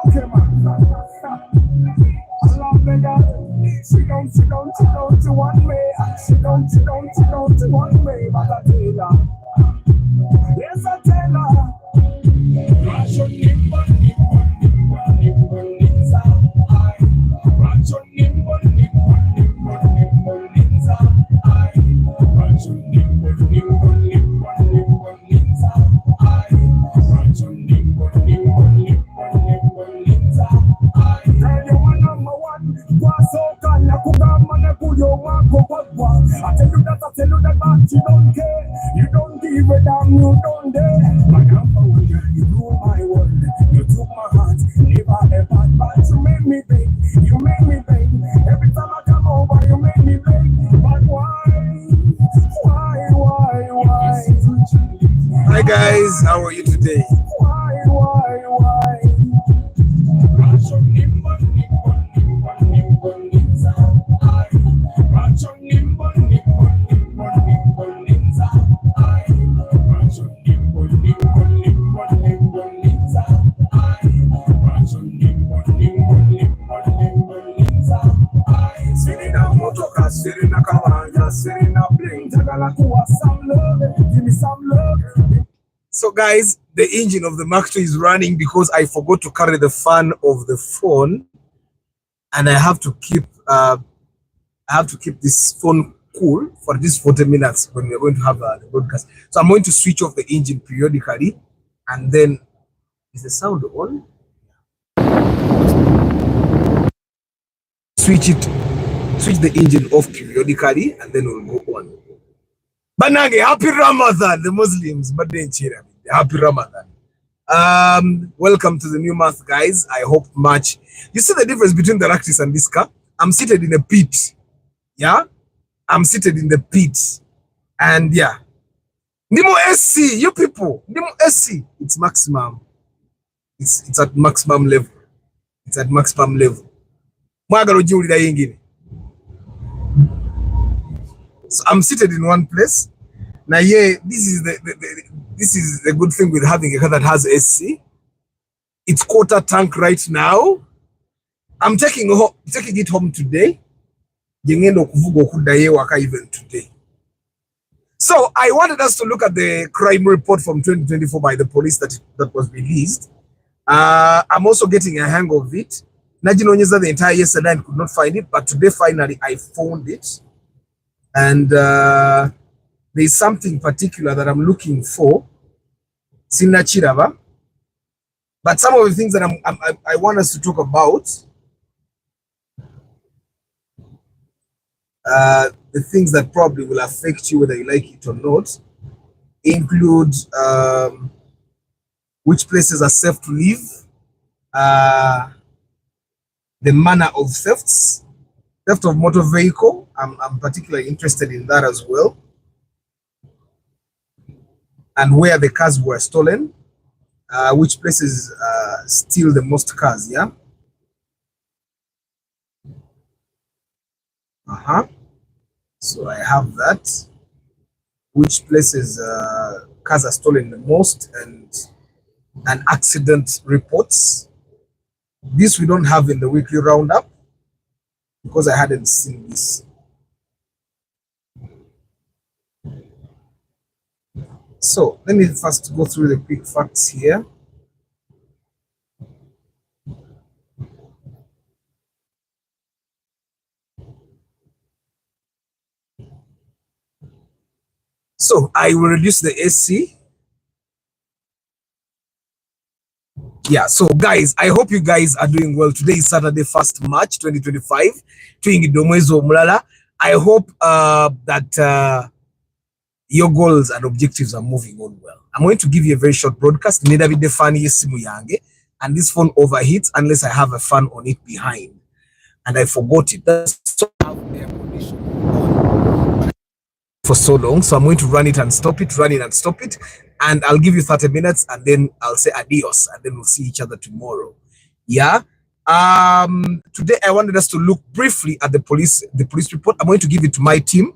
Okay, man. She don't to one way. She don't to one way. But I tell her, yes, I tell her. I tell you that, but you don't care. You don't give a damn, you don't dare. My number one girl, you rule my world. You took my heart, never ever, but you made me beg. You made me beg. Every time I come over, you make me beg. But why? Hi guys, how are you today? So guys, the engine of the Mark II is running because I forgot to carry the fan of the phone, and I have to keep this phone cool for these 40 minutes when we're going to have the broadcast. So I'm going to switch off the engine periodically, and then is the sound on? Switch the engine off periodically, and then we'll go on. Banage, happy Ramadan, the Muslims, but then happy Ramadan. Welcome to the new month, guys. I hope much. You see the difference between the Lactis and this car? I'm seated in a pit. Yeah, I'm seated in the pit, and yeah, Nimo SC, you people, Nimo SC, it's maximum. It's at maximum level. It's at maximum level. So I'm seated in one place. Now, yeah, this is the good thing with having a car that has SC. It's quarter tank right now. I'm taking it home today. Even today. So I wanted us to look at the crime report from 2024 by the police that was released. I'm also getting a hang of it. Najinonyeza the entire yesterday and could not find it, but today finally I found it. And there's something particular that I'm looking for. Sinachirava. But some of the things that I want us to talk about, the things that probably will affect you whether you like it or not, include which places are safe to live, the manner of thefts, theft of motor vehicle. I'm particularly interested in that as well, and where the cars were stolen, which places steal the most cars. Yeah. So I have that. Which places cars are stolen the most, and accident reports. This we don't have in the weekly roundup because I hadn't seen this. So let me first go through the quick facts here. So I will reduce the AC. Yeah, so guys, I hope you guys are doing well. Today is Saturday, 1st March 2025. I hope that your goals and objectives are moving on well. I'm going to give you a very short broadcast. And this phone overheats unless I have a fan on it behind. And I forgot it. That's so I have air conditioning on for so long. So I'm going to run it and stop it, and I'll give you 30 minutes and then I'll say adios, and then we'll see each other tomorrow. Yeah. Today I wanted us to look briefly at the police report. I'm going to give it to my team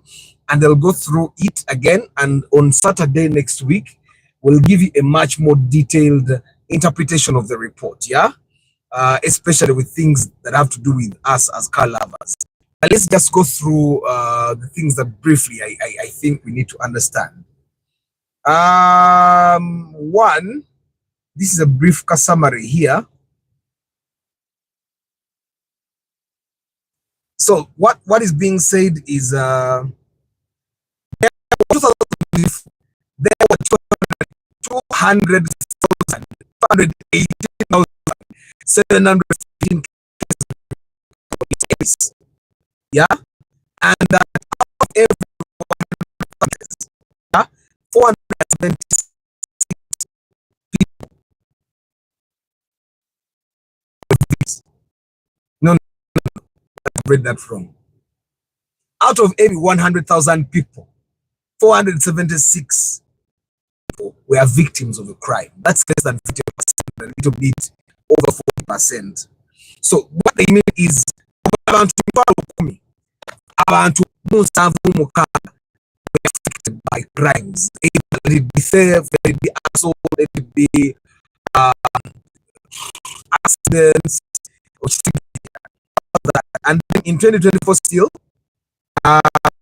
and they'll go through it again. And on Saturday next week, will give you a much more detailed interpretation of the report, yeah? Especially with things that have to do with us as car lovers. But let's just go through the things that briefly I think we need to understand. One, this is a brief summary here. So what is being said is there were 218,715 cases, yeah, and that out of every 100 yeah, 476 people. No, I've read that wrong. Out of every 100,000 people, 476 people were victims of a crime. That's less than 50%, a little bit over 40%. So what they mean is abantu were affected by crimes. Let it be theft, let it be assault, let it be accidents, or that. And then in 2024 still,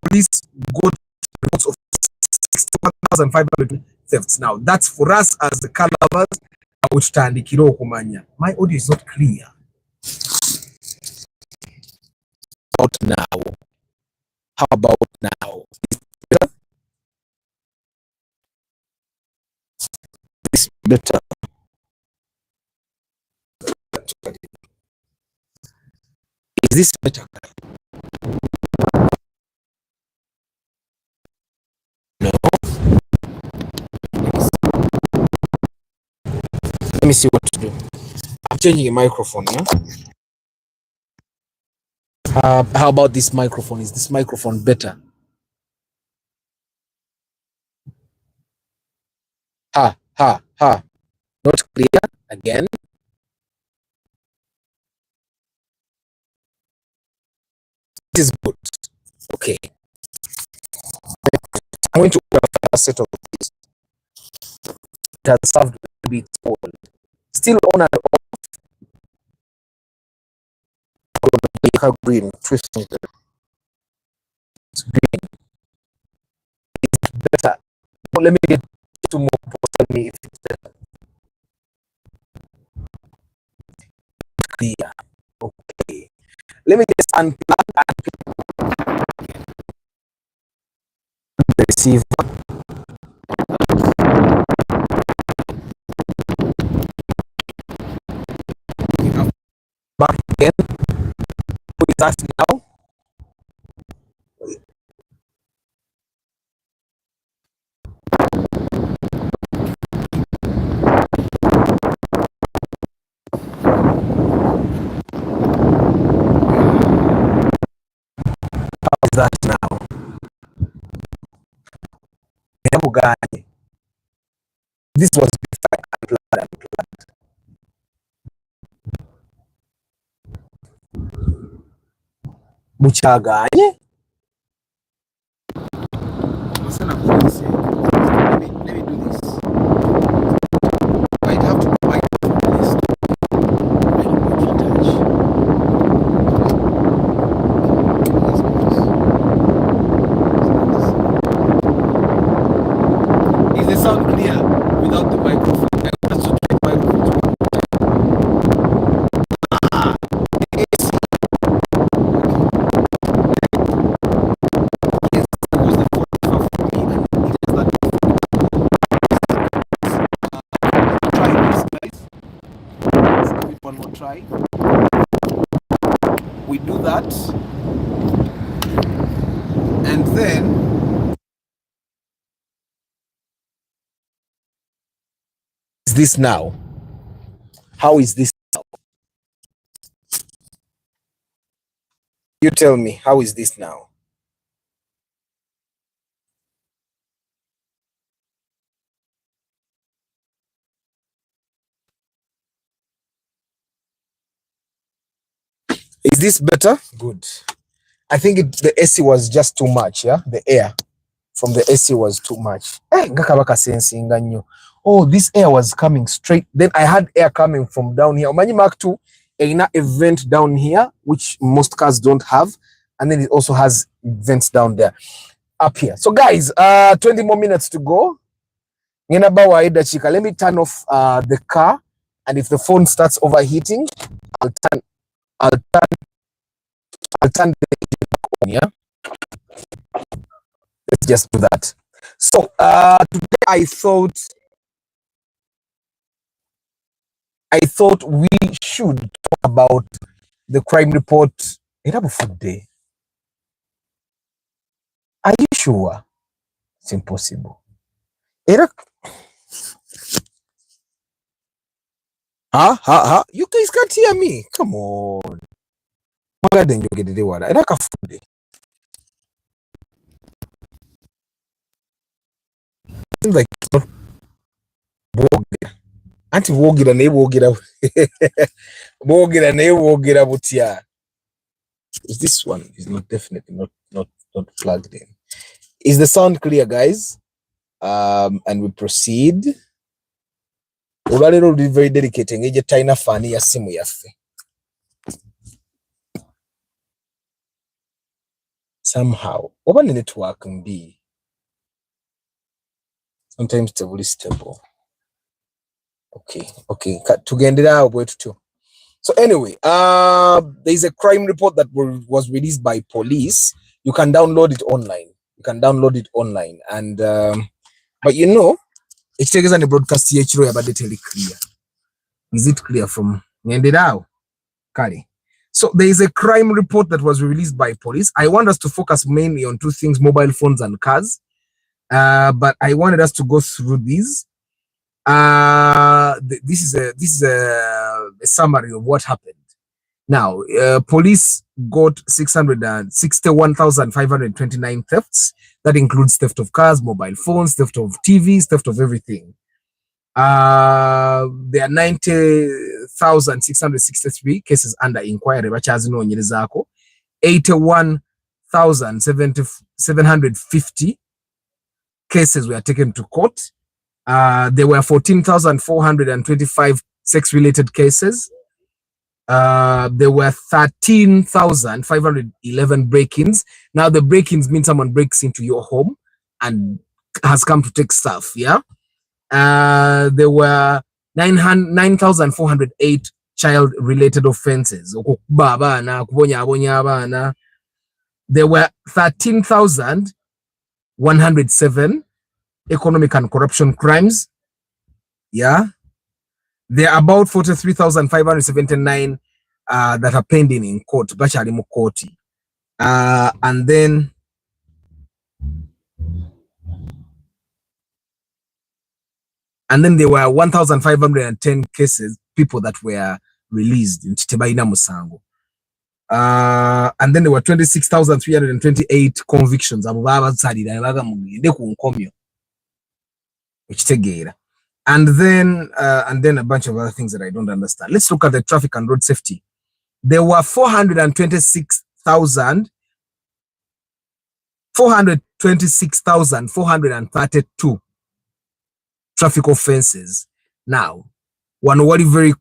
police got reports of 61,500 thefts. Now, that's for us as the car lovers. My audio is not clear. About now. How about now? Is better? Is this better? No. Let me see what to do. I'm changing a microphone, yeah? How about this microphone? Is this microphone better? Not clear again. This is good. Okay. I'm going to order a set of these. It has served a bit old. Still on and off. Green, twisting it. It's green. It's better. But let me get two more people tell me if it's better. Clear. Okay. Let me just unplug the receiver. Back again. Who is that now? How is that now? This was before I unplugged. Buchaganye? Let me do this. I'd have to buy this. Is the sound clear without the microphone? I want to try the microphone. One more try. We do that, and then is this now? How is this now? You tell me, how is this now? Is this better? Good. I think the AC was just too much, yeah? The air from the AC was too much. Ngakabaka sensinga nnyo. oh, this air was coming straight. Then I had air coming from down here. Omanyi Mark 2, a vent down here, which most cars don't have. And then it also has vents down there, up here. So guys, 20 more minutes to go. Let me turn off the car. And if the phone starts overheating, I'll turn the on, yeah? Let's just do that. So today I thought we should talk about the crime report. It have a food day. Are you sure? It's impossible. You guys can't hear me. Come on. Seems like it's not anti-wogira ne wogira. Wogira ne wogira butia. This one is not definitely not plugged in. Is the sound clear, guys? And we proceed. Ulalero very dedicated. Ngeje taina fani ya simu yaffe. Somehow, oba the network can be sometimes it's stable. Okay. Tugendera bwetu too. So anyway, there is a crime report that was released by police. You can download it online. And but you know, it takes on the broadcast here about the clear. Is it clear from Ngenderao? Kari. So there is a crime report that was released by police. I want us to focus mainly on two things: mobile phones and cars. But I wanted us to go through these. This is a summary of what happened. Now, police got 661,529 thefts. That includes theft of cars, mobile phones, theft of TVs, theft of everything. There are 90,663 cases under inquiry. 81,750 cases were taken to court. There were 14,425 sex-related cases. There were 13,511 break-ins. Now, the break-ins mean someone breaks into your home and has come to take stuff, yeah? There were 9,408 child-related offenses. There were 13,107 economic and corruption crimes. Yeah. There are about 43,579 that are pending in court. And then there were 1,510 cases, people that were released in Chitebaina Musango. And then there were 26,328 convictions. And then a bunch of other things that I don't understand. Let's look at the traffic and road safety. There were 426,432 traffic offenses. Now, what is very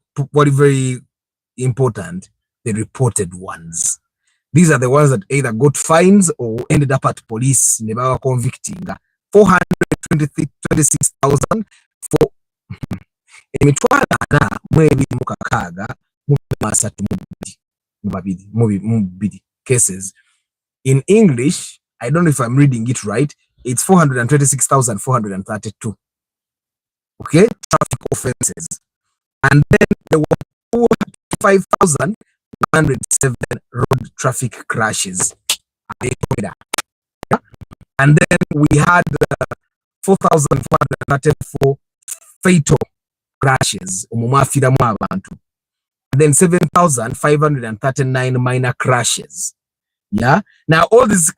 important, the reported ones. These are the ones that either got fines or ended up at police, never convicting. 426,000 for cases. In English, I don't know if I'm reading it right, it's 426,432. Okay, traffic offenses. And then there were 5,107 road traffic crashes. And then we had 4,434 fatal crashes. And then 7,539 minor crashes. Yeah. Now all these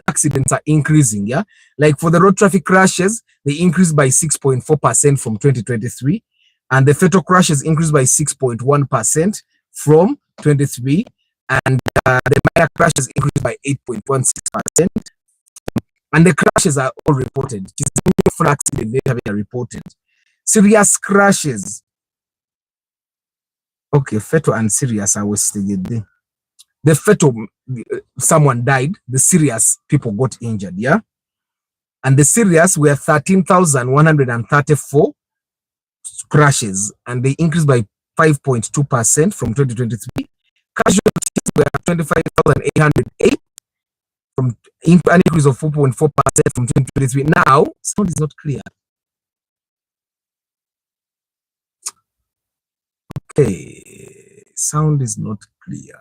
accidents are increasing. Yeah. Like for the road traffic crashes, they increased by 6.4% from 2023, and the fatal crashes increased by 6.1% from 23, and the minor crashes increased by 8.16%. And the crashes are all reported. full accident later reported. Serious crashes. Okay, fatal and serious I was stated there. The fatal, someone died. The serious people got injured, yeah? And the serious were 13,134 crashes, and they increased by 5.2% from 2023. Casualties were 25,808 from an increase of 4.4% from 2023. Now, sound is not clear. Okay, sound is not clear.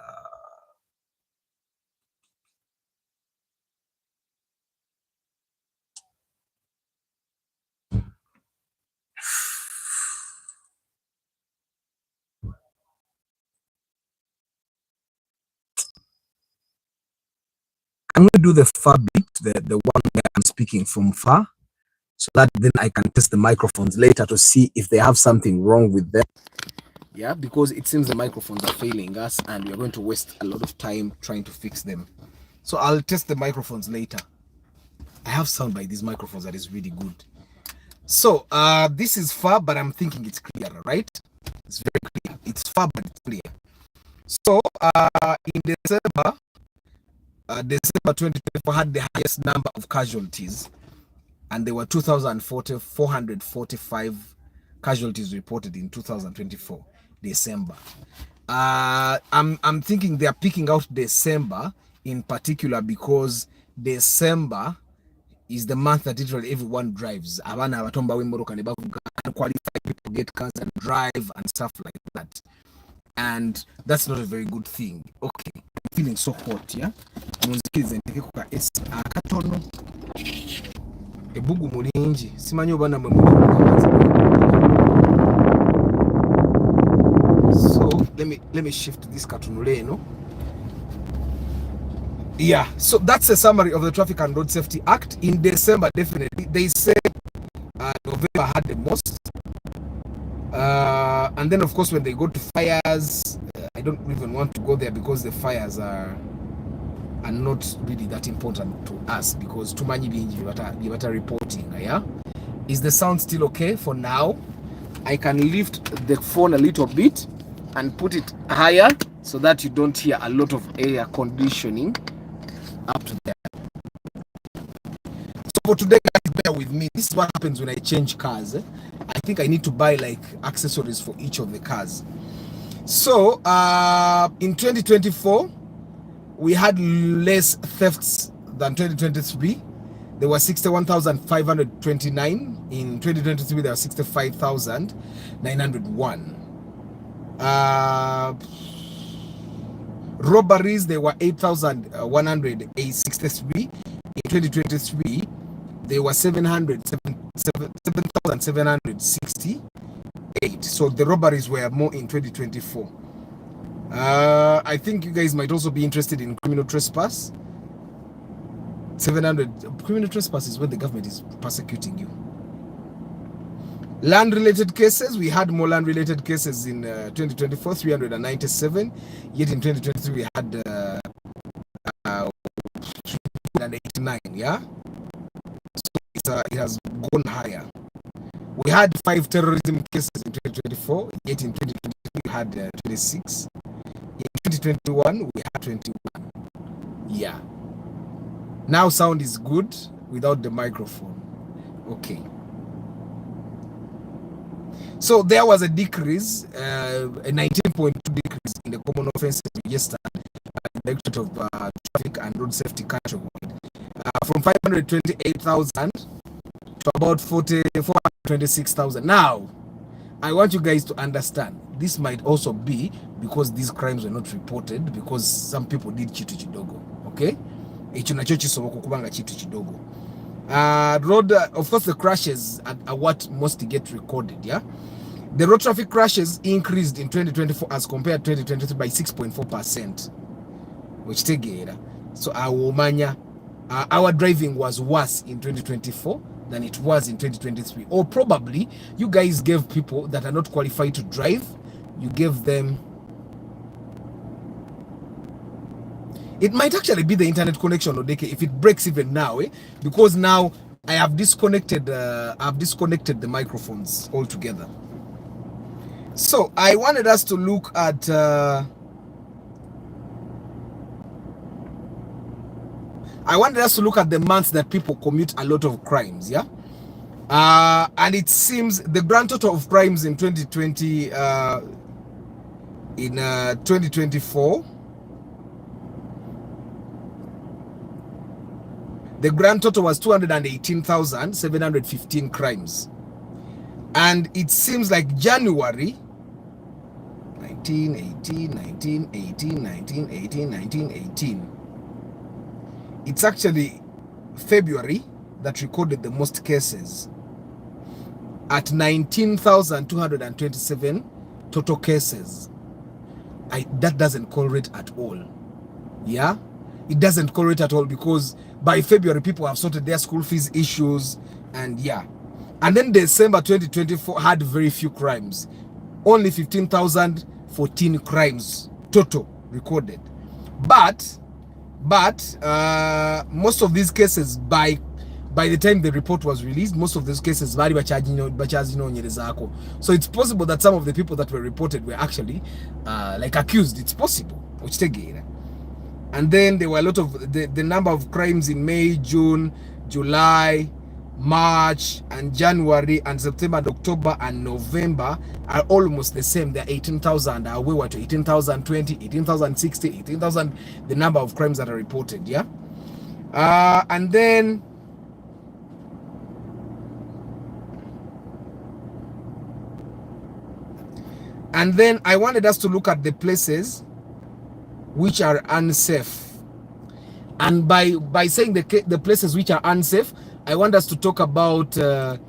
I'm going to do the far bit, the one where I'm speaking from far, so that then I can test the microphones later to see if they have something wrong with them. Yeah, because it seems the microphones are failing us and we're going to waste a lot of time trying to fix them. So I'll test the microphones later. I have sound by these microphones that is really good. So this is far, but I'm thinking it's clear, right? It's very clear. It's far, but it's clear. So in December 2024 had the highest number of casualties, and there were 2,445 casualties reported in 2024 December. I'm thinking they are picking out December in particular because December is the month that literally everyone drives. Qualified people get cars and drive and stuff like that. And that's not a very good thing. Okay, I'm feeling so hot, yeah? Ebugu mulingi simanyi obana mwe so let me shift this katunule eno. Yeah, so that's a summary of the Traffic and Road Safety Act. In December, definitely they say November had the most, and then of course when they go to fires, I don't even want to go there because the fires are not really that important to us because too many better reporting. Yeah, is the sound still okay for now? I can lift the phone a little bit and put it higher so that you don't hear a lot of air conditioning up to there. So for today, guys, bear with me. This is what happens when I change cars. I think I need to buy like accessories for each of the cars. So in 2024 we had less thefts than 2023. There were 61,529. In 2023 there were 65,901. Robberies, there were 8,163. In 2023 there were 7,768. So the robberies were more in 2024. I think you guys might also be interested in criminal trespass. 700. Criminal trespass is when the government is persecuting you. Land-related cases, we had more land-related cases in 2024, 397. Yet in 2023 we had 389. Yeah, so it has gone higher. We had 5 terrorism cases in 2024. Yet in 2023 we had 26. In 2021 we had 21. Yeah. Now sound is good without the microphone. Okay. So there was a decrease, a 19.2 decrease in the common offences registered by the Directorate of Traffic and Road Safety countrywide, from 528,000 to about 426,000. Now, I want you guys to understand, this might also be because these crimes were not reported because some people did chitu chidogo. Okay? Road, of course, the crashes are what mostly get recorded. Yeah, the road traffic crashes increased in 2024 as compared to 2023 by 6.4%. Which together, so our driving was worse in 2024 than it was in 2023. Or probably you guys gave people that are not qualified to drive, you gave them. It might actually be the internet connection, Odeke, if it breaks even now, because now I have disconnected. I've disconnected the microphones altogether. So I wanted us to look at. I wanted us to look at the months that people commit a lot of crimes. Yeah. And it seems the grand total of crimes in 2020, in 2024, the grand total was 218,715 crimes. And it seems like January 19, 18, 19, 18, 19, 18, 19, 18. It's actually February that recorded the most cases at 19,227 total cases. That doesn't correlate at all. Yeah, it doesn't correlate at all, because by February people have sorted their school fees issues, and yeah. And then December 2024 had very few crimes, only 15,014 crimes total recorded. But most of these cases, by the time the report was released, most of those cases so it's possible that some of the people that were reported were actually like accused. It's possible. And then there were a lot of the number of crimes in May, June, July, March, and January, and September, and October, and November are almost the same. They're 18,000. We were to 18,020, 18,060, 18,000. The number of crimes that are reported. Yeah. And then I wanted us to look at the places which are unsafe. And by saying the places which are unsafe, I want us to talk about the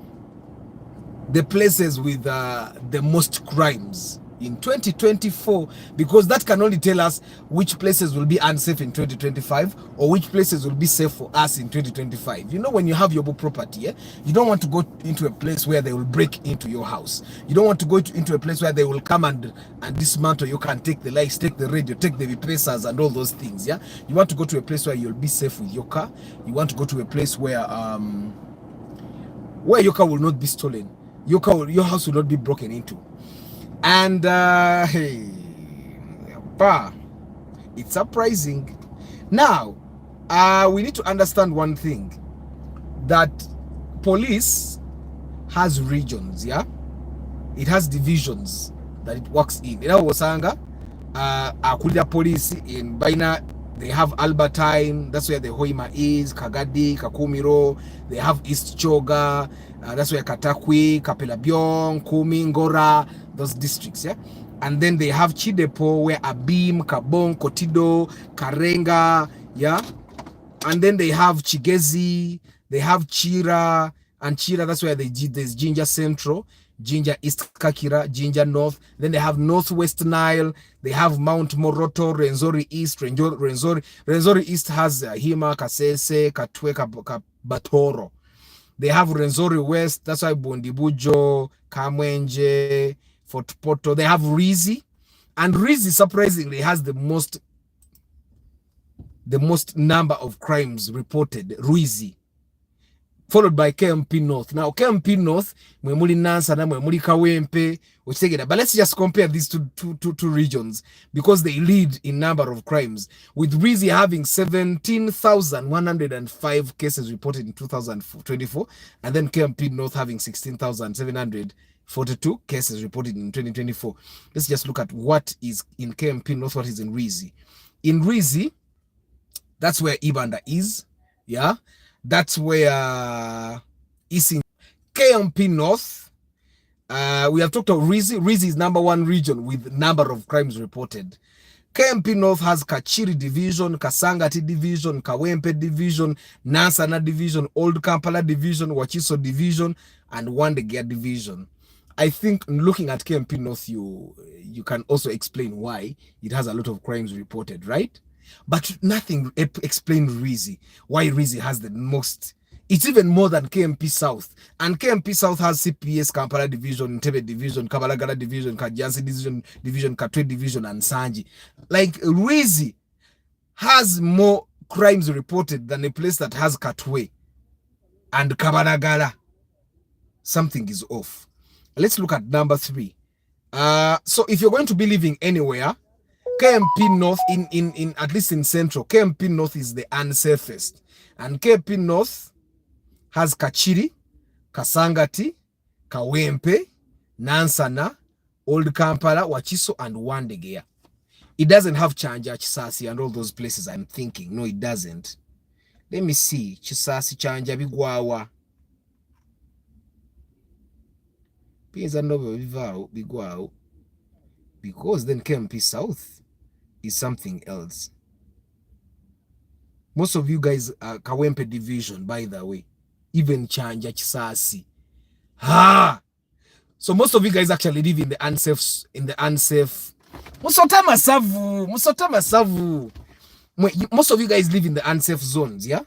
places with the most crimes in 2024, because that can only tell us which places will be unsafe in 2025 or which places will be safe for us in 2025. You know, when you have your property, yeah, you don't want to go into a place where they will break into your house. You don't want to go into a place where they will come and dismantle. You can take the lights, take the radio, take the replacers and all those things. Yeah, you want to go to a place where you'll be safe with your car. You want to go to a place where your car will not be stolen. Your house will not be broken into. And hey, it's surprising. Now, we need to understand one thing, that police has regions. Yeah, it has divisions that it works in. You know, Wasanga, Akulia police in Baina, they have Albertine, that's where the Hoima is, Kagadi, Kakumiro, they have East Choga, that's where Katakwi, Kapelabiong, Kumi, Ngora, those districts, yeah. And then they have Chidepo, where Abim, Kabong, Kotido, Karenga, yeah. And then they have Chigezi, they have Chira, and Chira, that's where there's Jinja Central, Jinja East Kakira, Jinja North. Then they have Northwest Nile. They have Mount Moroto, Renzori East. Renzori East has Hima, Kasese, Katwe, Batoro. They have Renzori West. That's why Bondibujo, Kamwenje, Fort Poto. They have Rizi, and Rizi surprisingly has the most number of crimes reported. Rizi, followed by KMP North. Now, KMP North, Mwemuli Nansa na Mwemuli Kawempe, but let's just compare these two regions, because they lead in number of crimes, with Rizi having 17,105 cases reported in 2024, and then KMP North having 16,742 cases reported in 2024. Let's just look at what is in KMP North, what is in Rizi. In Rizi, that's where Ibanda is, yeah? That's where is in KMP North. We have talked about Rizi. Rizi is #1 region with number of crimes reported. KMP North has Kachiri Division, Kasangati Division, Kawempe Division, Nansana Division, Old Kampala Division, Wachiso Division, and Wandegea Division. I think looking at KMP North, you can also explain why it has a lot of crimes reported, right? But nothing explains Rizi, why Rizi has the most. It's even more than KMP South. And KMP South has CPS, Kampala Division, Ntebe Division, Kabalagala Division, Kajansi Division, Katwe Division, and Sanji. Like, Rizi has more crimes reported than a place that has Katwe and Kabanagala. Something is off. Let's look at number 3. So if you're going to be living anywhere, KMP North in at least in Central, KMP North is the unsafest. And KMP North has Kachiri, Kasangati, Kawempe, Nansana, Old Kampala, Wachiso, and Wandegeya. It doesn't have Chanja, Chisasi, and all those places I'm thinking. No, it doesn't. Let me see. Chisasi, Chanja, Bigwawa. Because then KMP South is something else. Most of you guys are Kawempe division, by the way. Even Chanja, Chisasi. So most of you guys actually live in the unsafe. Musotama Savu. Most of you guys live in the unsafe zones, yeah?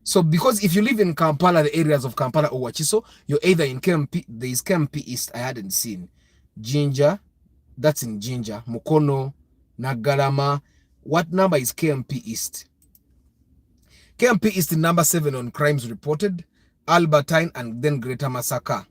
So because if you live in Kampala, the areas of Kampala or Wachiso, you're either in KMP, there is KMP East, I hadn't seen. Jinja, that's in Jinja. Mukono, Nagarama. What number is KMP East? KMP East is number 7 on crimes reported, Albertine, and then Greater Masaka.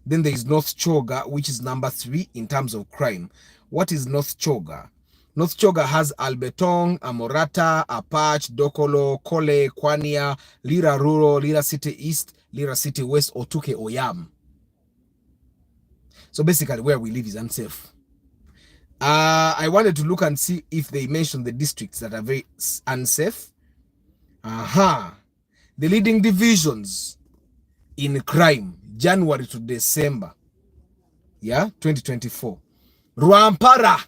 Then there is North Choga, which is number 3 in terms of crime. What is North Choga? North Choga has Albetong, Amorata, Apache, Dokolo, Kole, Kwania, Lira Rural, Lira City East, Lira City West, Otuke, Oyam. So basically where we live is unsafe. I wanted to look and see if they mentioned the districts that are very unsafe. The leading divisions in crime, January to December, 2024. Rwampara.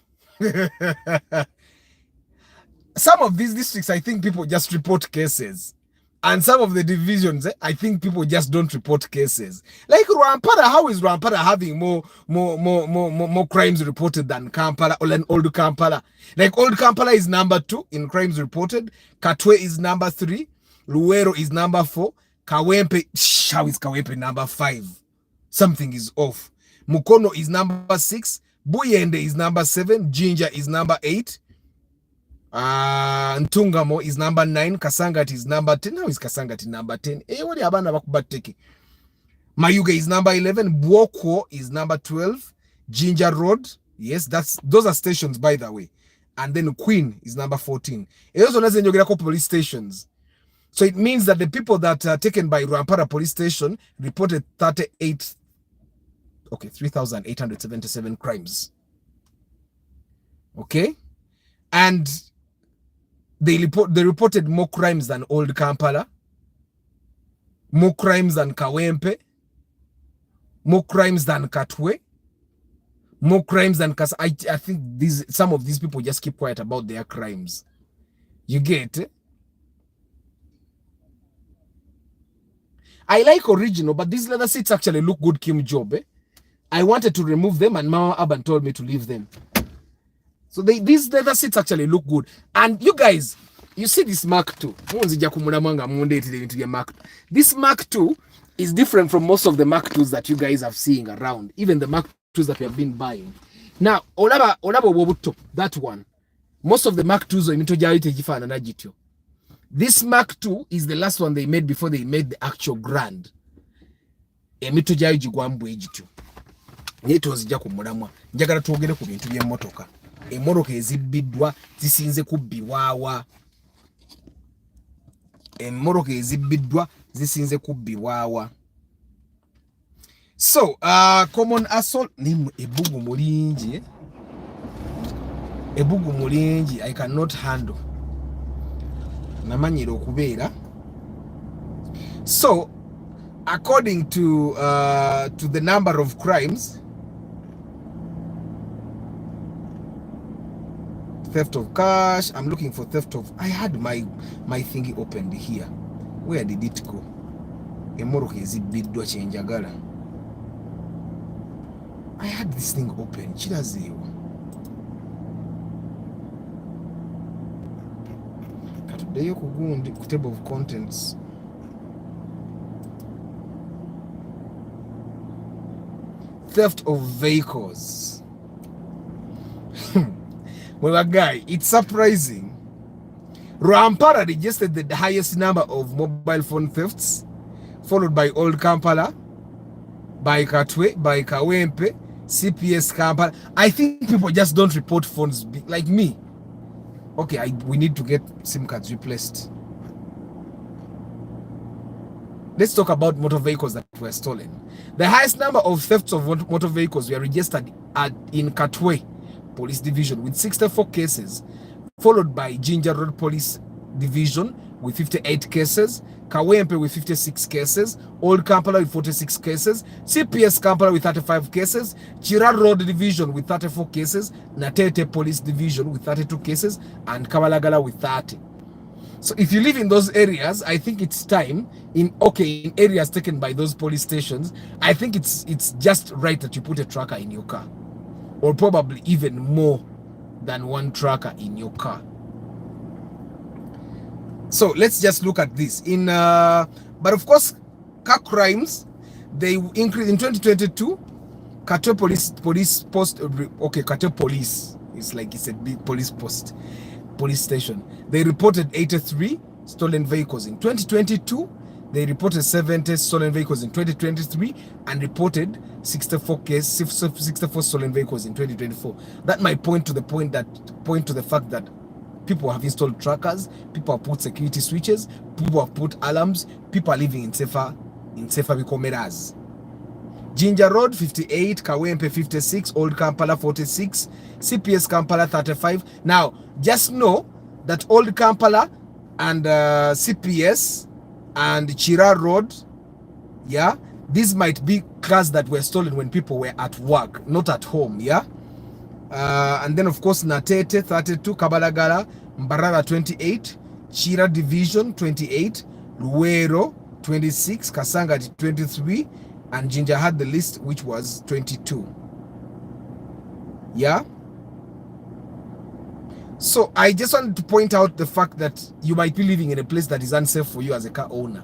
Some of these districts, I think people just report cases. And some of the divisions, I think people just don't report cases. Like Rwampara, how is Rwampara having more crimes reported than Kampala or than Old Kampala? Like Old Kampala is number 2 in crimes reported. Katwe is number 3. Luwero is number 4. Kawempe, how is Kawempe number 5? Something is off. Mukono is number 6. Buyende is number 7. Jinja is number 8. Ntungamo is number 9. Kasangati is number 10. How is Kasangati number 10? What abana bakubateki? Mayuge is number 11. Bwoko is number 12. Jinja Road. Yes, those are stations, by the way. And then Queen is number 14. It also has Geographic police stations. So it means that the people that are taken by Rwampara police station reported 3,877 crimes. Okay? And they reported more crimes than Old Kampala, more crimes than Kawempe, more crimes than Katwe, more crimes than I think some of these people just keep quiet about their crimes. You get? I like original, but these leather seats actually look good, Kim Job. I wanted to remove them, and Mama Aban told me to leave them. So these leather seats actually look good. And you guys, you see this Mark II. This Mark II is different from most of the Mark IIs that you guys have seen around. Even the Mark IIs that we have been buying. Now, that one. Most of the Mark IIs are this Mark II is the last one they made before they made the actual Grand. Njagala twogere ku bintu by'emmotoka. Emmotoka ezibbiddwa zisinze kubbibwawa. Emmotoka ezibbiddwa zisinze kubbibwawa. So, common assault ni ebugu mulingi. Ebugu mulingi I cannot handle. Namanyira okubeera. So, according to the number of crimes, theft of cash. I'm looking for theft of. I had my thingy opened here. Where did it go? I had this thing open. Table of contents. Theft of vehicles. Well, guy, it's surprising. Rwampara registered the highest number of mobile phone thefts followed by Old Kampala, by Katwe, by Kawempe, CPS Kampala. I think people just don't report phones like me. Okay, we need to get SIM cards replaced. Let's talk about motor vehicles that were stolen. The highest number of thefts of motor vehicles were registered in Katwe Police Division with 64 cases, followed by Jinja Road Police Division with 58 cases, Kawempe with 56 cases, Old Kampala with 46 cases, CPS Kampala with 35 cases, Chira Road Division with 34 cases, Natete Police Division with 32 cases, and Kabalagala with 30. So if you live in those areas, I think it's time in areas taken by those police stations, I think it's just right that you put a tracker in your car, or probably even more than one tracker in your car. So let's just look at this but of course car crimes, they increased in 2022. Katwe police post, Katwe police is like it's a big police station. They reported 83 stolen vehicles in 2022. They reported 70 stolen vehicles in 2023 and reported 64 stolen vehicles in 2024. That might point to the fact that people have installed trackers, people have put security switches, people have put alarms, people are living in safer cameras. Jinja Road 58, Kawempe 56, Old Kampala 46, CPS Kampala 35. Now, just know that Old Kampala and CPS and Chira Road, yeah, these might be cars that were stolen when people were at work, not at home, yeah. And then of course Natete 32, Kabalagala, Mbarara 28, Chira Division 28, Luero 26, Kasanga 23, and Jinja had the list, which was 22. Yeah. So I just wanted to point out the fact that you might be living in a place that is unsafe for you as a car owner.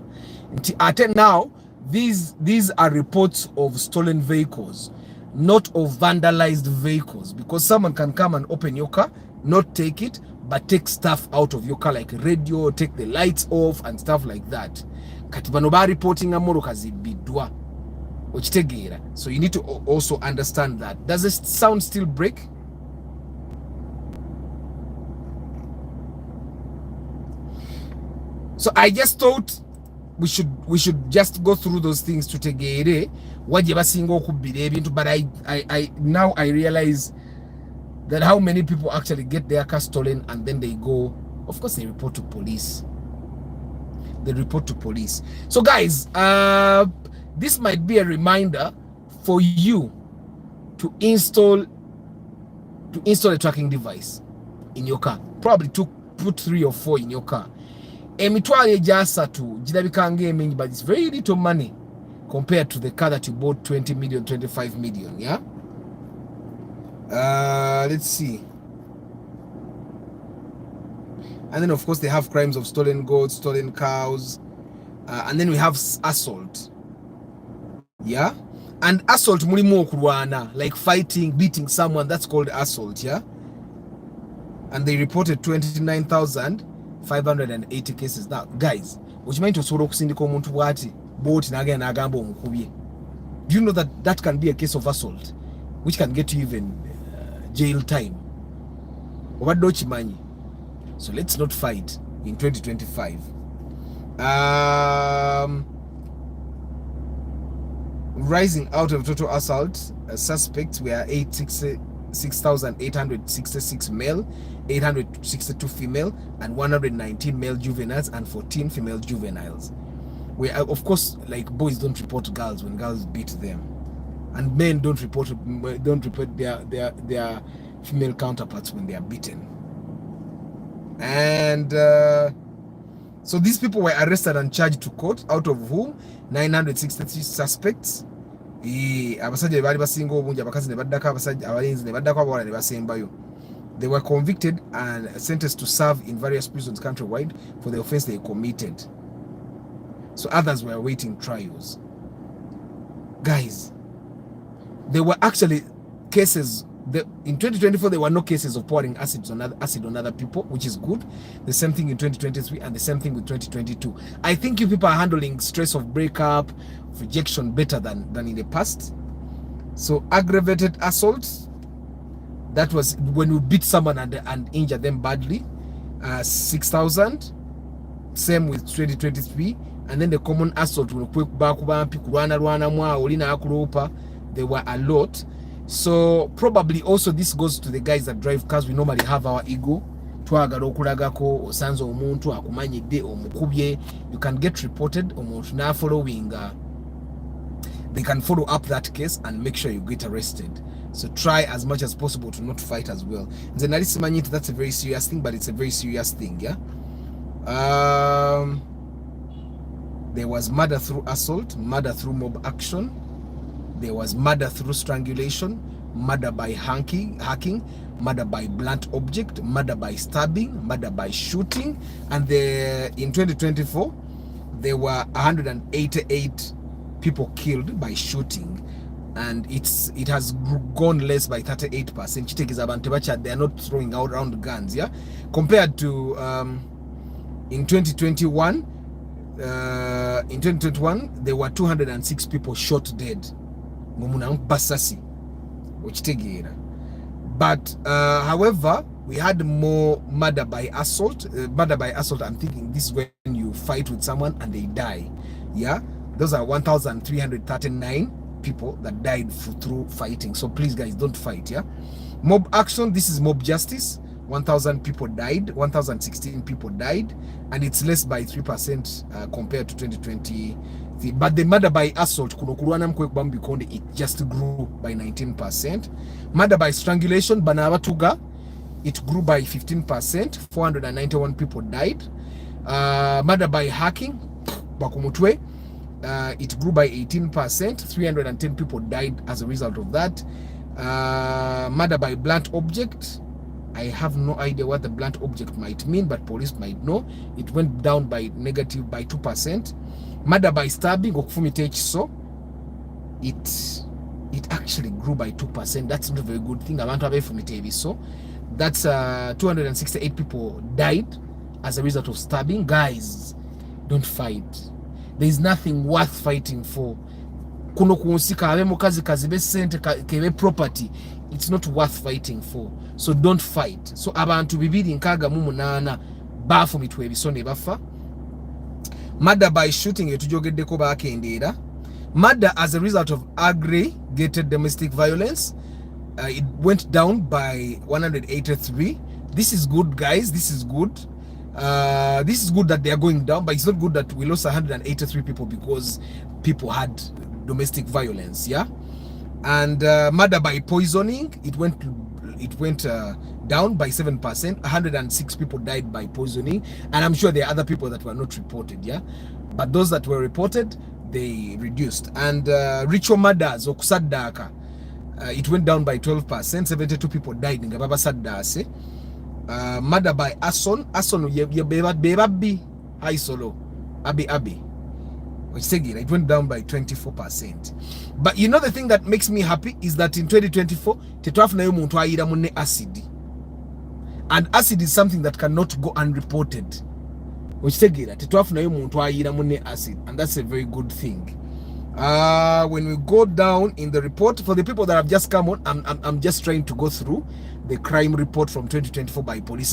Until now, these are reports of stolen vehicles, not of vandalized vehicles, because someone can come and open your car, not take it, but take stuff out of your car like radio, take the lights off and stuff like that. Katibanoba reporting amorokazi bidwa. So you need to also understand that. Does this sound still break? So I just thought we should just go through those things to tegere but I now I realize that how many people actually get their car stolen and then they go, of course they report to police. So guys, this might be a reminder for you to install a tracking device in your car. Probably put 3 or 4 in your car. Emitwale jasatu jidabika, but it's very little money compared to the car that you bought 20 million, 25 million. Yeah. Let's see. And then of course they have crimes of stolen goats, stolen cows, and then we have assault. Yeah. And assault mulimo kurwana, like fighting, beating someone, that's called assault. Yeah. And they reported 29,580 cases. Now guys, which meant to soro kusindiko muntu wati boat nage nagambo mukubye. Do you know that can be a case of assault, which can get you even jail time? So let's not fight in 2025. Rising out of total assault, suspects were 6,866 male, 862 female, and 119 male juveniles and 14 female juveniles. We of course, like, boys don't report girls when girls beat them, and men don't report their female counterparts when they are beaten. And so these people were arrested and charged to court, out of whom 963 suspects. They were convicted and sentenced to serve in various prisons countrywide for the offense they committed. So others were awaiting trials. Guys, there were actually cases In 2024, there were no cases of pouring acid on other people, which is good. The same thing in 2023 and the same thing with 2022. I think you people are handling stress of breakup, rejection better than in the past. So aggravated assault, that was when you beat someone and injure them badly, 6,000. Same with 2023. And then the common assault, there were a lot. So probably also this goes to the guys that drive cars. We normally have our ego. You can get reported following. They can follow up that case and make sure you get arrested. So try as much as possible to not fight as well. That's a very serious thing, but it's a very serious thing, yeah. There was murder through assault, murder through mob action. There was murder through strangulation, murder by hacking, murder by blunt object, murder by stabbing, murder by shooting. And in 2024, there were 188 people killed by shooting. And it has gone less by 38%. They are not throwing out around guns, yeah? Compared to in 2021, there were 206 people shot dead. But however, we had more murder by assault. I'm thinking this is when you fight with someone and they die. Yeah, those are 1,339 people that died through fighting. So please, guys, don't fight. Yeah, mob action. This is mob justice. 1,000 people died. 1,016 people died, and it's less by 3% compared to 2020. But the murder by assault, it just grew by 19%. Murder by strangulation, Banabatuga, it grew by 15%. 491 people died. Murder by hacking, Bakumutwe, it grew by 18%. 310 people died as a result of that. Murder by blunt object, I have no idea what the blunt object might mean, but police might know. It went down by negative by 2%. Murder by stabbing, so it actually grew by 2%. That's not a very good thing. So that's 268 people died as a result of stabbing. Guys, don't fight. There is nothing worth fighting for. Property. It's not worth fighting for. So don't fight. So abantu bibiri nkaga mu munana bafu mitwe bisone bafa. Murder by shooting, etujogeddeko bakendera. Murder as a result of aggregated domestic violence, it went down by 183. This is good, guys. This is good. This is good that they are going down, but it's not good that we lost 183 people because people had domestic violence. Yeah. And murder by poisoning, it went down by 7%. 106 people died by poisoning, and I'm sure there are other people that were not reported, yeah, but those that were reported, they reduced. And ritual murders, okusaddaka, it went down by 12%. 72 people died in Gababa Saddase. Murder by arson, bebabi, high solo, abi. It went down by 24%. But you know the thing that makes me happy is that in 2024, acid. And acid is something that cannot go unreported. Acid, and that's a very good thing. When we go down in the report, for the people that have just come on, I'm just trying to go through the crime report from 2024 by police.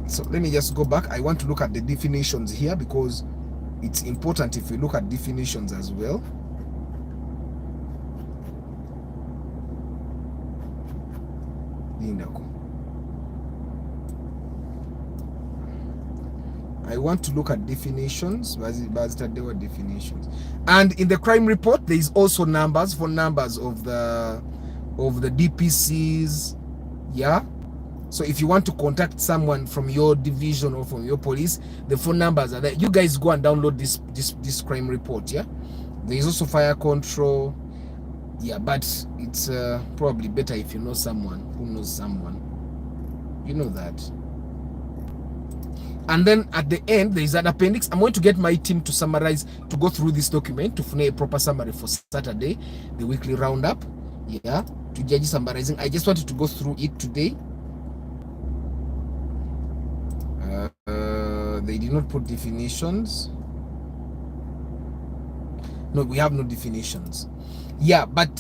So let me just go back. I want to look at the definitions here because it's important if we look at definitions as well. I want to look at definitions. There were definitions, and in the crime report there is also numbers of the DPCs. Yeah. So if you want to contact someone from your division or from your police, the phone numbers are there. You guys go and download this crime report. Yeah. There is also fire control. Yeah, but it's probably better if you know someone who knows someone. You know that. And then at the end, there is an appendix. I'm going to get my team to summarize, to go through this document, to find a proper summary for Saturday, the weekly roundup. Yeah, to judge summarizing. I just wanted to go through it today. They did not put definitions. No, we have no definitions. Yeah, but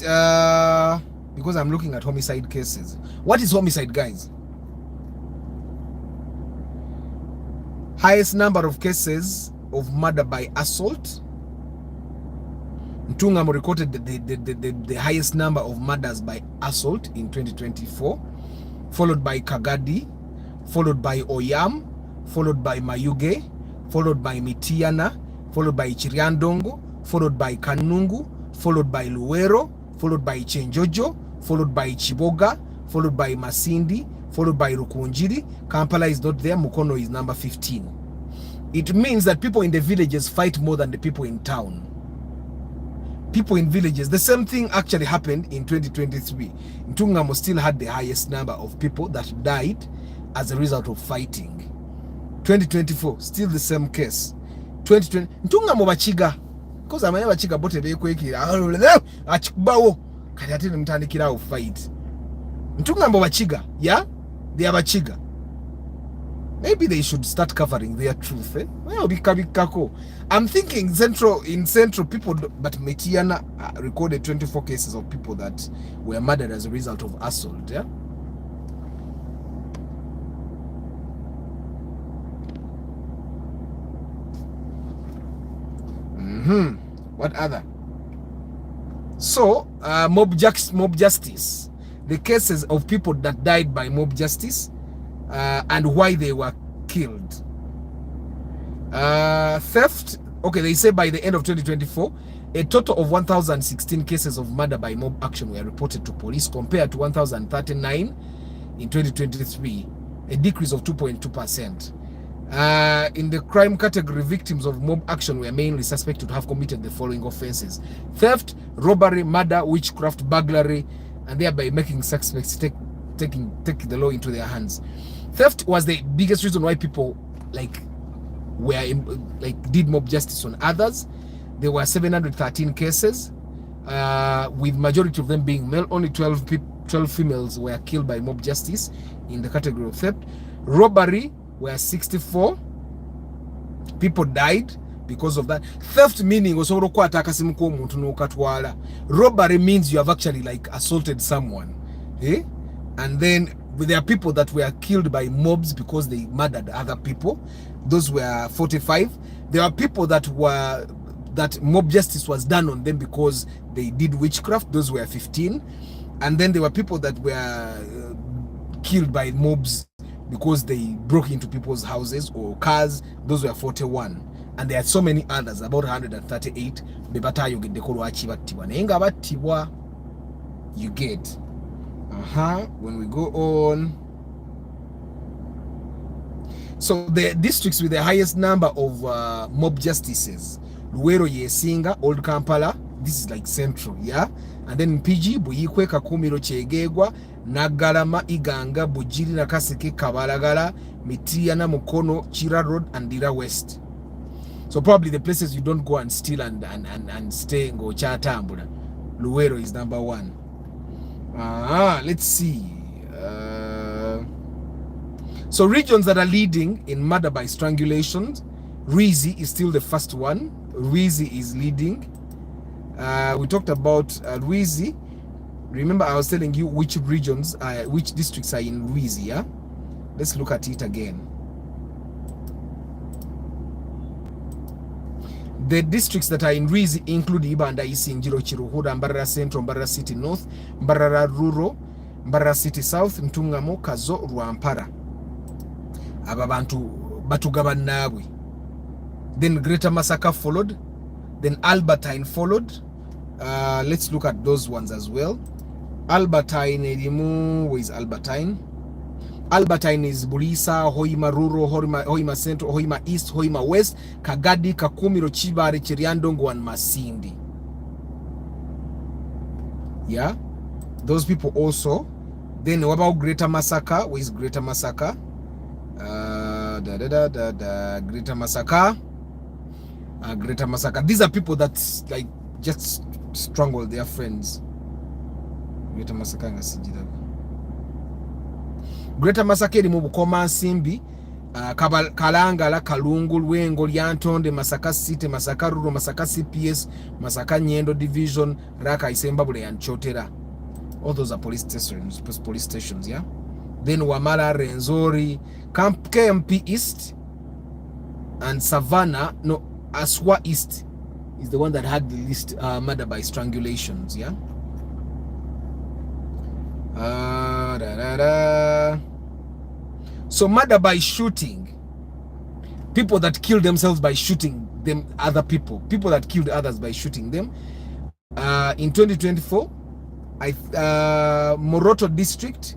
because I'm looking at homicide cases. What is homicide, guys? Highest number of cases of murder by assault. Ntungamo recorded the highest number of murders by assault in 2024, followed by Kagadi, followed by Oyam, followed by Mayuge, followed by Mitiana, followed by Chiriandongo, followed by Kanungu, followed by Luwero, followed by Chenjojo, followed by Chiboga, followed by Masindi, followed by Rukunjiri. Kampala is not there. Mukono is number 15. It means that people in the villages fight more than the people in town. People in villages, the same thing actually happened in 2023. Ntungamo still had the highest number of people that died as a result of fighting. 2024, still the same case. 2020, Ntungamo bachiga. Because amanya bachiga bote bekwekira. Achikubawo. Kati ate mtandikira of fight. Ntungamo bachiga, yeah? They are bachiga. Maybe they should start covering their truth. Well, I'm thinking in central people, but Metiana recorded 24 cases of people that were murdered as a result of assault. Yeah. What other? So mob justice, the cases of people that died by mob justice. And why they were killed. Theft, okay, they say by the end of 2024, a total of 1,016 cases of murder by mob action were reported to police compared to 1,039 in 2023, a decrease of 2.2%. In the crime category, victims of mob action were mainly suspected to have committed the following offenses: theft, robbery, murder, witchcraft, burglary, and thereby making suspects take the law into their hands. Theft was the biggest reason why people did mob justice on others. There were 713 cases, with majority of them being male. Only 12 females were killed by mob justice in the category of theft. Robbery, where 64 people died because of that. Theft meaning osobola okwata akasimu k'omuntu n'okatwala. Robbery means you have actually assaulted someone. And then there are people that were killed by mobs because they murdered other people. Those were 45. There are people that mob justice was done on them because they did witchcraft. Those were 15. And then there were people that were killed by mobs because they broke into people's houses or cars. Those were 41. And there are so many others, about 138. You get. When we go on, so the districts with the highest number of mob justices: Luwero, Yesinga, Old Kampala. This is like central, yeah. And then PG, Buyikwe, Kakumiro, Chegegwa, Nagalama, Iganga, Bujiri, Nakaseke, Kabalagala, Mitiana, Mukono, Chira Road, and Dira West. So probably the places you don't go and steal and stay and go Chatambula. Luwero is number 1. Let's see. So regions that are leading in murder by strangulation, Rizi is still the first one. Rizi is leading. We talked about Rizi. Remember, I was telling you which regions, which districts are in Rizi. Yeah. Let's look at it again. The districts that are in Rizi include Ibanda, Isingiro, Chiruhuda, Mbarara Central, Mbarara City North, Mbarara Rural, Mbarara City South, Ntungamo, Kazo, Rwampara. Ababantu Batugabanawi. Then Greater Masaka followed. Then Albertine followed. Let's look at those ones as well. Albertine, where is Albertine? Albertine is Bulisa, Hoima Rural, Hoima Central, Hoima East, Hoima West, Kagadi, Kakumiro, Chibare, Chiriandongo, and Masindi. Yeah, those people also. Then what about Greater Masaka? Where is Greater Masaka? Greater Massacre. Greater Massacre. These are people that like just strangle their friends. Greater Massacre ngasijira. Greater Massacre eri mu Bukoma Nsimbi, Kalangala, Kalungu, Lwengo, Lyantonde, Masaka City, Masaka Rural, Masaka CPS, Masaka Nyendo Division, Raka Isembabule and Chotera. All those are police stations, yeah. Then Wamala, Renzori, KMP East, and Savannah, no, Aswa East is the one that had the least murder by strangulations, yeah. So murder by shooting, people that kill themselves by shooting them, other people that killed others by shooting them. In 2024, Moroto district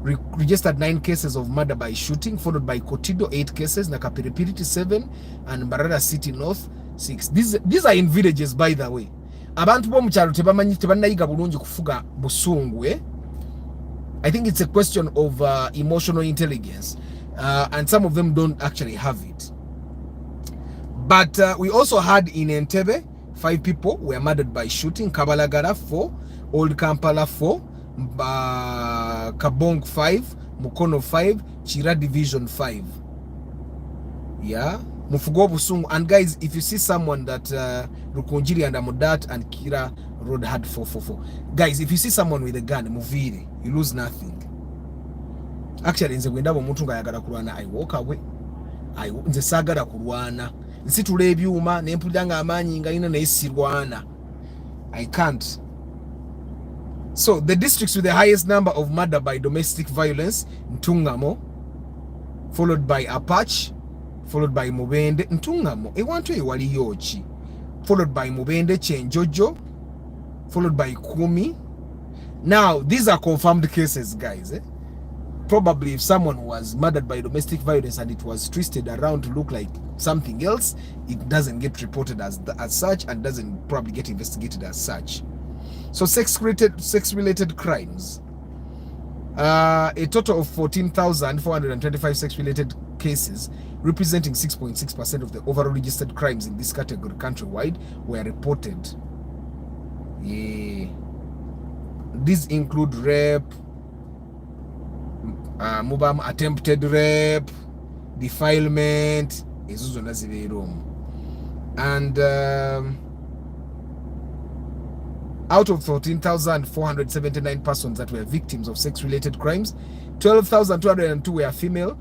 registered 9 cases of murder by shooting, followed by Kotido 8 cases, Nakapiripiriti 7, and Mbarara City North 6. These are in villages, by the way. Abantu bo mukyalo tebannayiga bulungi kufuga busungu, eh? I think it's a question of emotional intelligence, and some of them don't actually have it. But we also had in Entebbe 5 people were murdered by shooting. Kabalagala 4, Old Kampala 4, Kabong 5, Mukono 5, Chira Division 5. Yeah, Mufugo Busungu. And guys, if you see someone that Rukunjiri and Amudat and Kira Road had 444, guys, if you see someone with a gun, muviri, you lose nothing. Actually, nze gwenda bomuntu nga yagala kulwana, I walk away. Nze sagala kulwana. Nsitula ebyuma nempulira nga amaanyi nga ina nesirwana. I can't. So the districts with the highest number of murder by domestic violence, Ntungamo, followed by Apache, followed by Mubende. Ntungamo ewantu ewali yochi, followed by Mubende, Chenjojo, followed by Kumi. Now these are confirmed cases, guys, eh? Probably if someone was murdered by domestic violence and it was twisted around to look like something else, it doesn't get reported as such and doesn't probably get investigated as such. So sex-related crimes, a total of 14,425 sex-related cases, representing 6.6% of the overall registered crimes in this category countrywide, were reported. Yeah. These include rape, attempted rape, defilement, and out of 14,479 persons that were victims of sex-related crimes, 12,202 were female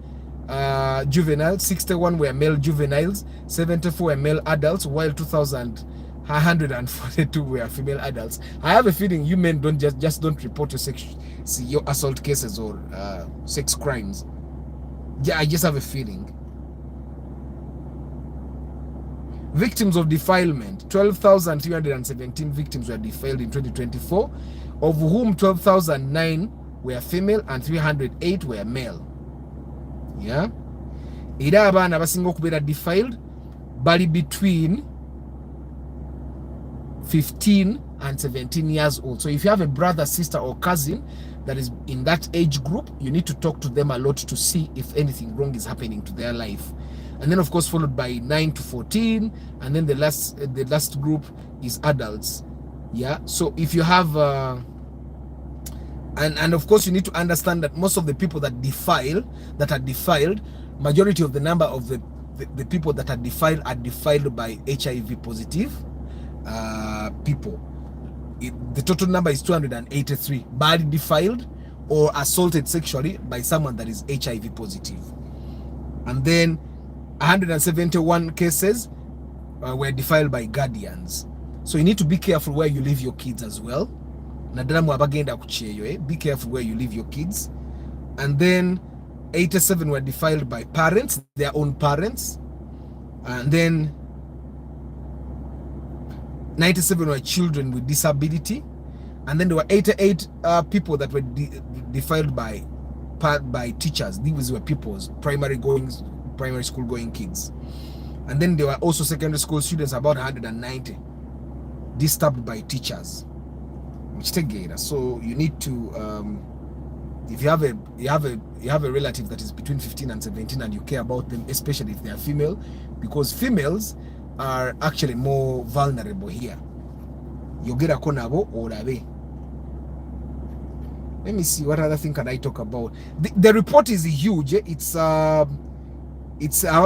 juveniles, 61 were male juveniles, 74 were male adults, while 2,142 were female adults. I have a feeling you men don't just don't report your assault cases or sex crimes. Yeah, I just have a feeling. Victims of defilement, 12,317 victims were defiled in 2024, of whom 12,009 were female and 308 were male. Yeah? Era abaana abasinga okubeera defiled bali between 15 and 17 years old. So if you have a brother, sister, or cousin that is in that age group, you need to talk to them a lot to see if anything wrong is happening to their life. And then of course followed by 9 to 14, and then the last group is adults. Yeah, so if you have and of course you need to understand that most of the people that are defiled, majority of the number of the people that are defiled by HIV positive people. The total number is 283 badly defiled or assaulted sexually by someone that is HIV positive. And then 171 cases were defiled by guardians. So you need to be careful where you leave your kids as well. Be careful where you leave your kids. And then 87 were defiled by parents, their own parents. And then 97 were children with disability. And then there were 88 people that were defiled by teachers. These were people's primary school going kids. And then there were also secondary school students, about 190, disturbed by teachers. So you need to If you have a relative that is between 15 and 17 and you care about them, especially if they are female, because females are actually more vulnerable here. Yogera konabo orabe. Let me see, what other thing can I talk about? The report is huge. It's about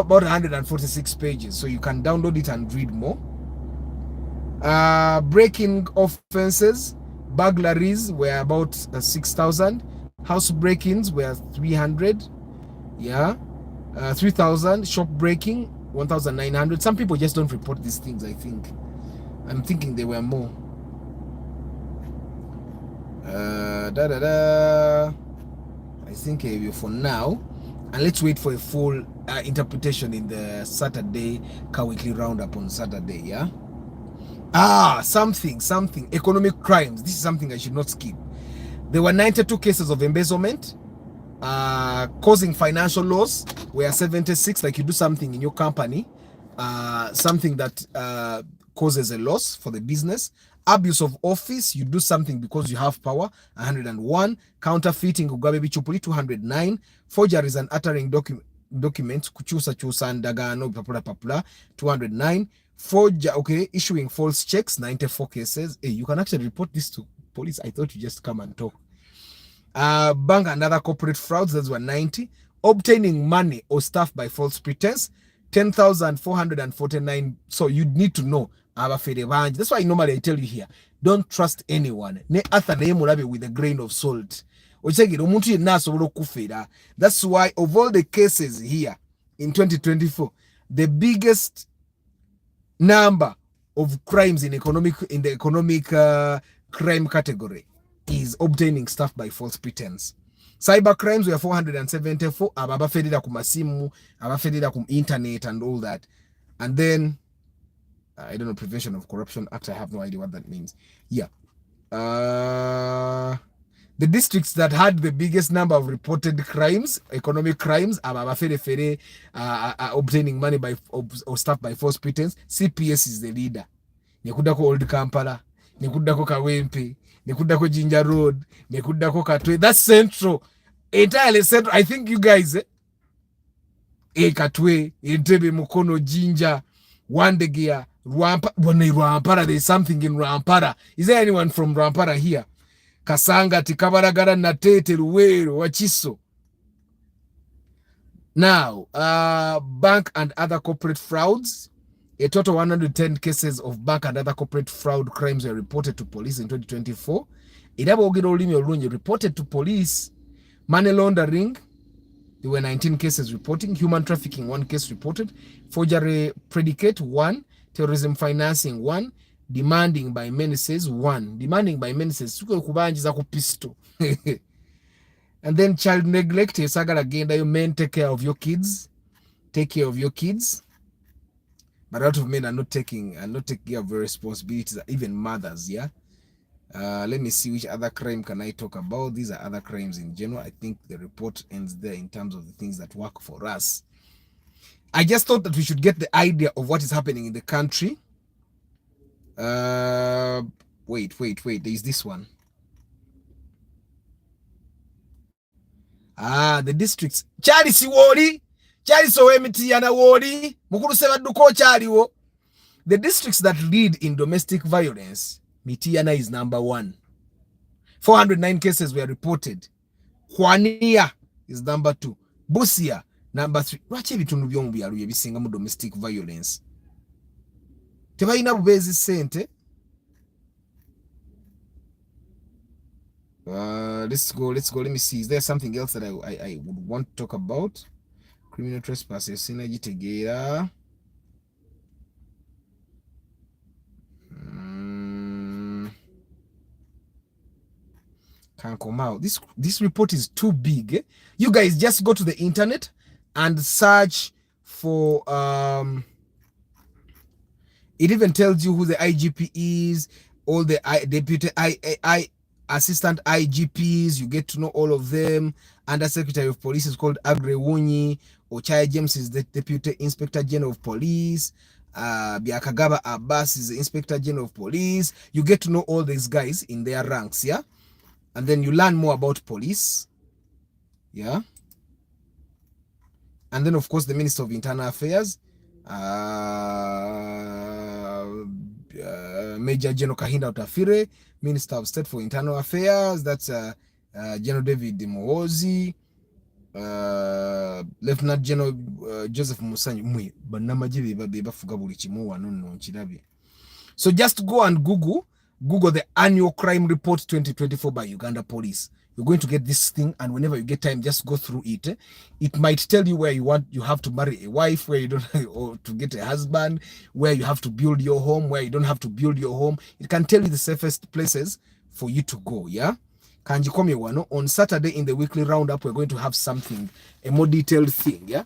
146 pages, so you can download it and read more. Breaking offenses, burglaries were about 6,000. House break-ins were 300. Yeah. 3,000. Shop breaking 1,900. Some people just don't report these things, I think. I'm thinking there were more. I think for now, and let's wait for a full interpretation in the Saturday weekly roundup on Saturday. Yeah. Something economic crimes. This is something I should not skip. There were 92 cases of embezzlement causing financial loss. Where 76, like you do something in your company, something that causes a loss for the business. Abuse of office, you do something because you have power, 101. Counterfeiting, 209. Forgeries and uttering documents, kuchusa ndagano papula, 209. Issuing false checks, 94 cases. Hey, you can actually report this to police. I thought you just come and talk. Bank and other corporate frauds, those were 90. Obtaining money or stuff by false pretense, 10,449. So you need to know. That's why normally I tell you here, don't trust anyone. With a grain of salt. That's why of all the cases here in 2024, the biggest number of crimes in the economic crime category is obtaining stuff by false pretense. Cyber crimes were 474. Abafedida kumasimu, abafedida kum internet and all that. And then I don't know, Prevention of Corruption Act. I have no idea what that means. Yeah. The districts that had the biggest number of reported crimes, economic crimes, obtaining money by or stuff by false pretense. CPS is the leader. Nekudako Old Kampala, nekudako Kawempe, nekudako Jinja Road, nekudako Katwe. That's central. Entirely central. I think you guys, Katwe, Entebbe, Mukono, Jinja, Wandegia, Rwampara. There's something in Rwampara. Is there anyone from Rwampara here? Kasanga, Tikabaragara, Natete, Luwero, Wachiso. Now, bank and other corporate frauds. A total 110 cases of bank and other corporate fraud crimes were reported to police in 2024. Reported to police. Money laundering, there were 19 cases reporting. Human trafficking, 1 case reported. Forgery predicate, 1. Terrorism financing, 1. Demanding by menaces, 1. Demanding by menaces, pistol. And then child neglect, you men take care of your kids. Take care of your kids. But a lot of men are not taking care of their responsibilities, even mothers, yeah? Let me see which other crime can I talk about. These are other crimes in general. I think the report ends there in terms of the things that work for us. I just thought that we should get the idea of what is happening in the country. Wait. There is this one. The districts. Chali siwoli. Chali soemiti yana woli. Mukuru seva duko chali wo. The districts that lead in domestic violence, Mitiana is number 1. 409 cases were reported. Kwania is number 2. Busia, number 3. Lwaki ebitundu by'omu byalo ebisingamu domestic violence? Tebalina bubeezi ssente. Let's go. Let me see. Is there something else that I would want to talk about? Criminal trespass. Synergy together. Can't come out. This report is too big. You guys just go to the internet and search for it even tells you who the IGP is, all the deputy assistant IGPs. You get to know all of them. Under Secretary of Police is called Agre Wunyi. Ochai James is the Deputy Inspector General of Police. Biakagaba Abbas is the Inspector General of Police. You get to know all these guys in their ranks, yeah? And then you learn more about police. Yeah. And then, of course, the Minister of Internal Affairs, Major General Kahinda Otafire, Minister of State for Internal Affairs, that's General David Muhoozi, Lieutenant General Joseph Musanyi. So just go and Google the annual crime report 2024 by Uganda Police. You're going to get this thing, and whenever you get time, just go through it. It might tell you where you have to marry a wife, where you don't, or to get a husband, where you have to build your home, where you don't have to build your home. It can tell you the safest places for you to go. Yeah. Kanjikomye wano, on Saturday in the weekly roundup, we're going to have something, a more detailed thing. Yeah.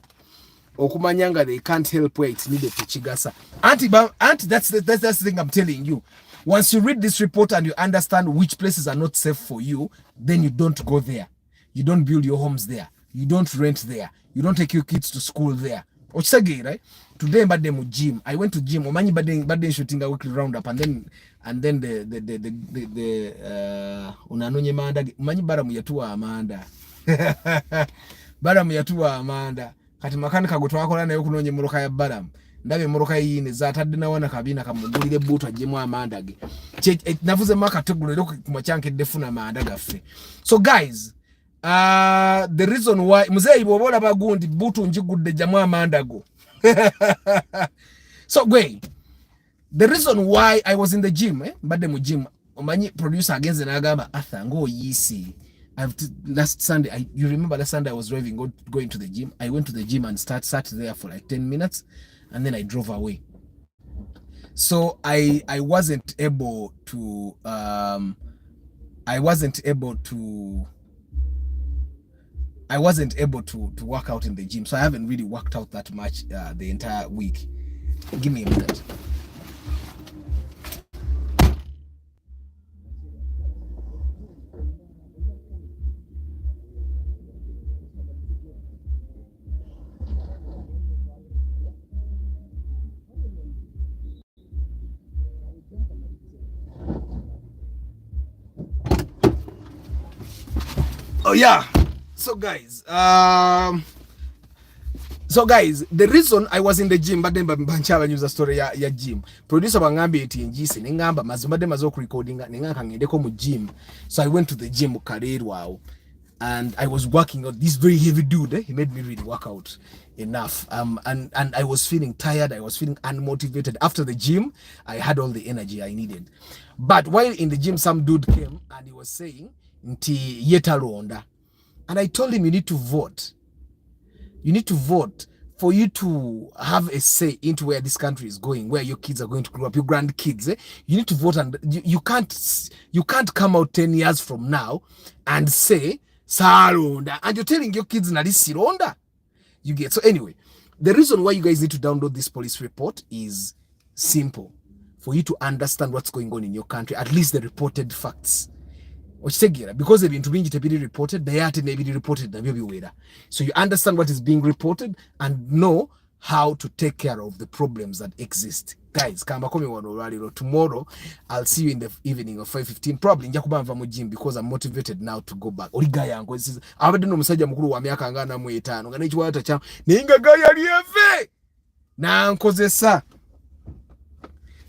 Okumanyanga, they can't help where it's needed to chigasa. Auntie, that's the thing I'm telling you. Once you read this report and you understand which places are not safe for you, then you don't go there. You don't build your homes there. You don't rent there. You don't take your kids to school there. Ochsage, right? Today, badde gym. I went to gym. Omanyi badde shooting a weekly roundup, and then the unanonye mandage. Omanyi baramu yatuwa amanda. Baramu yatuwa amanda. Kati makanika gutwakola nayo kunonye muroka ya baramu. Ndabe muroka yine zatadde na wana kabina kamugulire buto ajemu amanda ge. Navuze maka tegulero kumachanke defuna amanda gaffe. So guys, the reason why muzeyi bobola bagundi buto njigudde jamu amanda go. So the reason why I was in the gym, badde mu gym, omanyi producer agenze nagamba Arthur ngo yisi. Last Sunday, you remember last Sunday I was driving, going to the gym. I went to the gym and sat there for like 10 minutes, and then I drove away. So I wasn't able to work out in the gym. So I haven't really worked out that much the entire week. Give me a minute. Oh yeah. So guys, the reason I was in the gym, but then banchaba news story ya gym. Producer bangambi eti njisi ningamba mazumade mazo recordinga ningaka ngendeko mu gym. So I went to the gym Karerwao, and I was working out. This very heavy dude, he made me really work out enough. And I was feeling tired. I was feeling unmotivated. After the gym, I had all the energy I needed. But while in the gym, some dude came and he was saying, Nti yetaronda. And I told him, you need to vote. You need to vote for you to have a say into where this country is going, where your kids are going to grow up, your grandkids. You need to vote, and you can't come out 10 years from now and say Saronda, and you're telling your kids na Sironda. You get. So anyway, the reason why you guys need to download this police report is simple. For you to understand what's going on in your country, at least the reported facts. Because they've been reported, they are to be reported. So you understand what is being reported and know how to take care of the problems that exist. Guys, tomorrow I'll see you in the evening of 5:15. Probably gym because I'm motivated now to go back.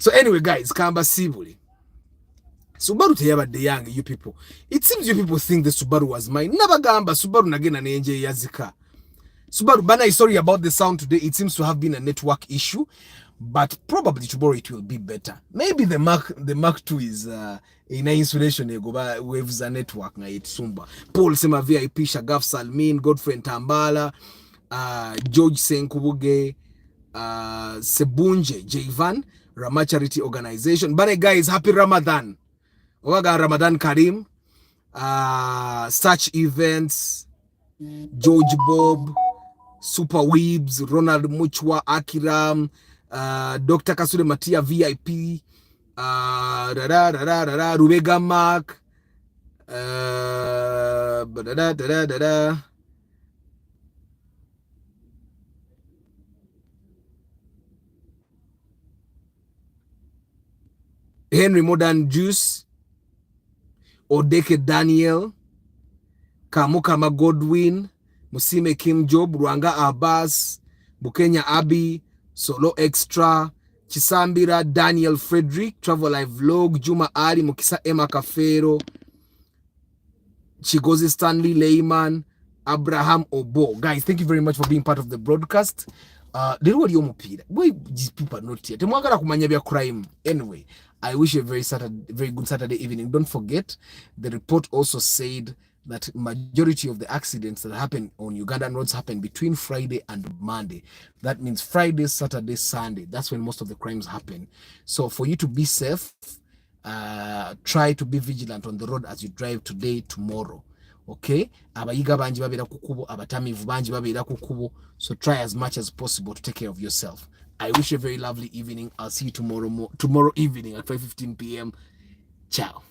So anyway, guys, kamba sibuli. Subaru teyabadde yange, you people. It seems you people think the Subaru was mine. Nabagamba Subaru nagena nenje yazika. Subaru bana, sorry about the sound today. It seems to have been a network issue, but probably tomorrow it will be better. Maybe the Mark 2 is in insulation egoba waves a network na itsumba. Paul Sema VIP, Shagaf Salmin, Godfrey Tambala, George Senkubuge, Sebunje, Jaivan, Rama Charity Organization. But guys, happy Ramadan. Owaga Ramadan Karim, Such Events, George Bob, Super Weebs, Ronald Muchwa, Akiram, Dr. Kasule Matia VIP, Rubega Mark, Henry Modern Juice, Odeke Daniel, Kamukama Godwin, Musime Kim Job, Rwanga Abbas, Bukenya Abi, Solo Extra, Chisambira Daniel Frederick, Travel Live Vlog, Juma Ali, Mukisa Emma Kafero, Chigozi Stanley Leyman, Abraham Obo. Guys, thank you very much for being part of the broadcast. Why these people are not here? Crime. Anyway, I wish you a very good Saturday evening. Don't forget, the report also said that majority of the accidents that happen on Ugandan roads happen between Friday and Monday. That means Friday, Saturday, Sunday. That's when most of the crimes happen. So for you to be safe, try to be vigilant on the road as you drive today, tomorrow. Okay, abayiga banji babera kukubo, abatamivu banji babera kukubo. So try as much as possible to take care of yourself. I wish you a very lovely evening. I'll see you tomorrow evening at 5:15 p.m. Ciao.